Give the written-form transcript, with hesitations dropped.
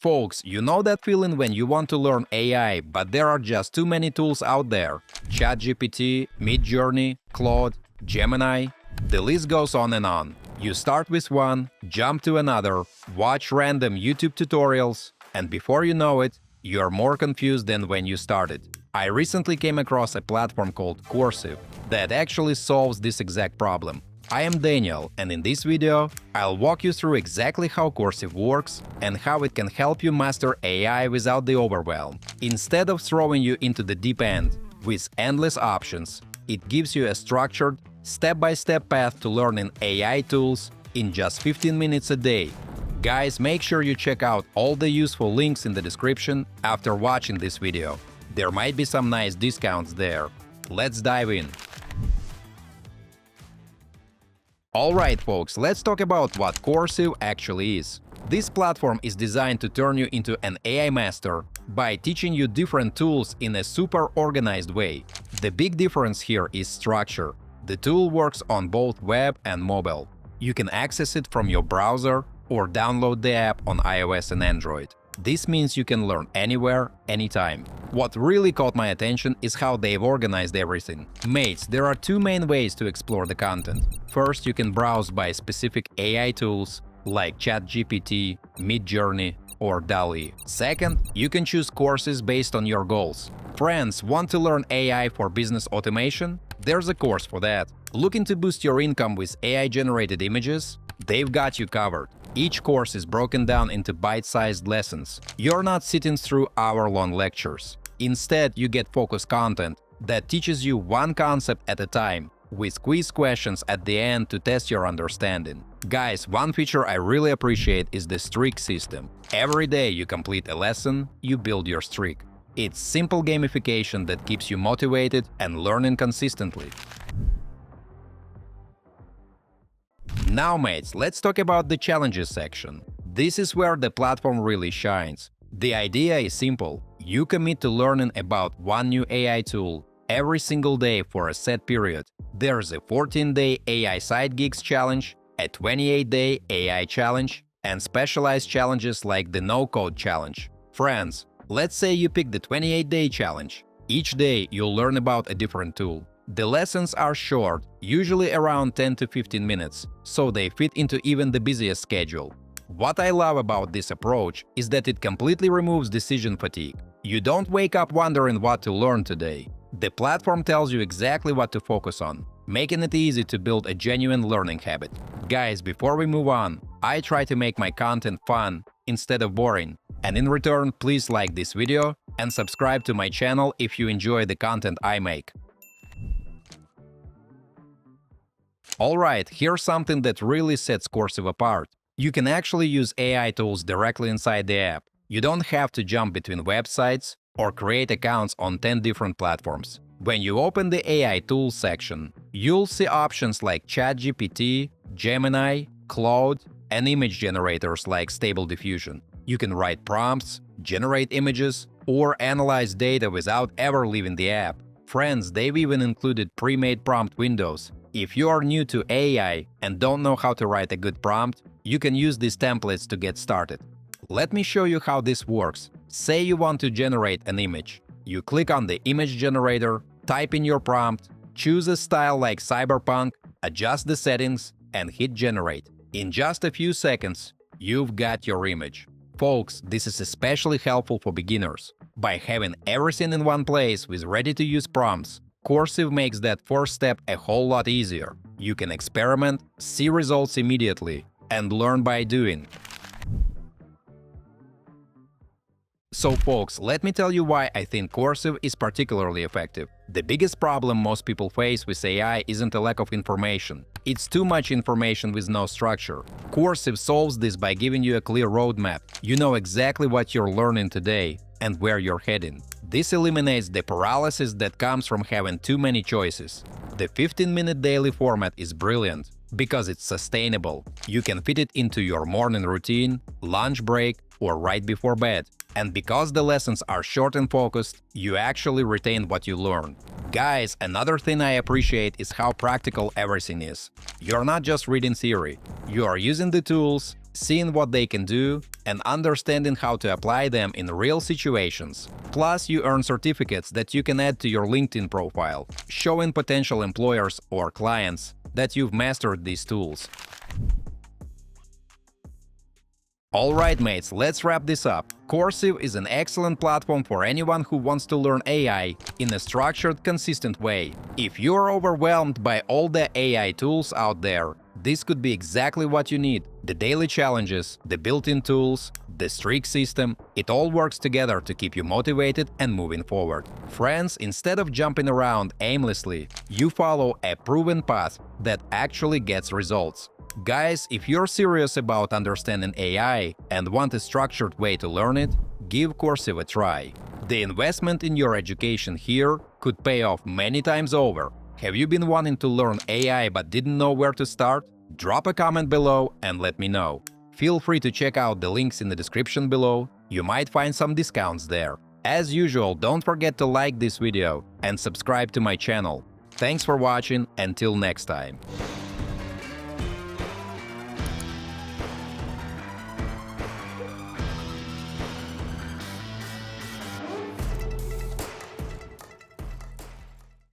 Folks, you know that feeling when you want to learn AI, but there are just too many tools out there. ChatGPT, Midjourney, Claude, Gemini, the list goes on and on. You start with one, jump to another, watch random YouTube tutorials, and before you know it, you are more confused than when you started. I recently came across a platform called Coursiv that actually solves this exact problem. I am Daniel, and in this video, I'll walk you through exactly how Coursiv works and how it can help you master AI without the overwhelm. Instead of throwing you into the deep end with endless options, it gives you a structured, step-by-step path to learning AI tools in just 15 minutes a day. Guys, make sure you check out all the useful links in the description after watching this video. There might be some nice discounts there. Let's dive in. Alright folks, let's talk about what Coursiv actually is. This platform is designed to turn you into an AI master by teaching you different tools in a super organized way. The big difference here is structure. The tool works on both web and mobile. You can access it from your browser or download the app on iOS and Android. This means you can learn anywhere, anytime. What really caught my attention is how they've organized everything. Mates, there are two main ways to explore the content. First, you can browse by specific AI tools like ChatGPT, Midjourney, or DALL-E. Second, you can choose courses based on your goals. Friends, want to learn AI for business automation? There's a course for that. Looking to boost your income with AI-generated images? They've got you covered. Each course is broken down into bite-sized lessons. You're not sitting through hour-long lectures. Instead, you get focused content that teaches you one concept at a time, with quiz questions at the end to test your understanding. Guys, one feature I really appreciate is the streak system. Every day you complete a lesson, you build your streak. It's simple gamification that keeps you motivated and learning consistently. Now mates, let's talk about the challenges section. This is where the platform really shines. The idea is simple. You commit to learning about one new AI tool every single day for a set period. There's a 14-day AI side gigs challenge, a 28-day AI challenge, and specialized challenges like the no-code challenge. Friends, let's say you pick the 28-day challenge. Each day you'll learn about a different tool. The lessons are short, usually around 10 to 15 minutes, so they fit into even the busiest schedule. What I love about this approach is that it completely removes decision fatigue. You don't wake up wondering what to learn today. The platform tells you exactly what to focus on, making it easy to build a genuine learning habit. Guys, before we move on, I try to make my content fun instead of boring. And in return, please like this video and subscribe to my channel if you enjoy the content I make. Alright, here's something that really sets Coursiv apart. You can actually use AI tools directly inside the app. You don't have to jump between websites or create accounts on 10 different platforms. When you open the AI tools section, you'll see options like ChatGPT, Gemini, Claude, and image generators like Stable Diffusion. You can write prompts, generate images, or analyze data without ever leaving the app. Friends, they've even included pre-made prompt windows. If you are new to AI and don't know how to write a good prompt, you can use these templates to get started. Let me show you how this works. Say you want to generate an image. You click on the image generator, type in your prompt, choose a style like cyberpunk, adjust the settings, and hit generate. In just a few seconds, you've got your image. Folks, this is especially helpful for beginners. By having everything in one place with ready-to-use prompts, Coursiv makes that first step a whole lot easier. You can experiment, see results immediately, and learn by doing. So folks, let me tell you why I think Coursiv is particularly effective. The biggest problem most people face with AI isn't a lack of information. It's too much information with no structure. Coursiv solves this by giving you a clear roadmap. You know exactly what you're learning today and where you're heading. This eliminates the paralysis that comes from having too many choices. The 15-minute daily format is brilliant because it's sustainable. You can fit it into your morning routine, lunch break, or right before bed. And because the lessons are short and focused, you actually retain what you learn. Guys, another thing I appreciate is how practical everything is. You're not just reading theory. You are using the tools, seeing what they can do, and understanding how to apply them in real situations. Plus, you earn certificates that you can add to your LinkedIn profile, showing potential employers or clients that you've mastered these tools. Alright mates, let's wrap this up. Coursiv is an excellent platform for anyone who wants to learn AI in a structured, consistent way. If you're overwhelmed by all the AI tools out there, this could be exactly what you need. The daily challenges, the built-in tools, the strict system, it all works together to keep you motivated and moving forward. Friends, instead of jumping around aimlessly, you follow a proven path that actually gets results. Guys, if you're serious about understanding AI and want a structured way to learn it, give Coursiv a try. The investment in your education here could pay off many times over. Have you been wanting to learn AI but didn't know where to start? Drop a comment below and let me know. Feel free to check out the links in the description below, you might find some discounts there. As usual, don't forget to like this video and subscribe to my channel. Thanks for watching, until next time.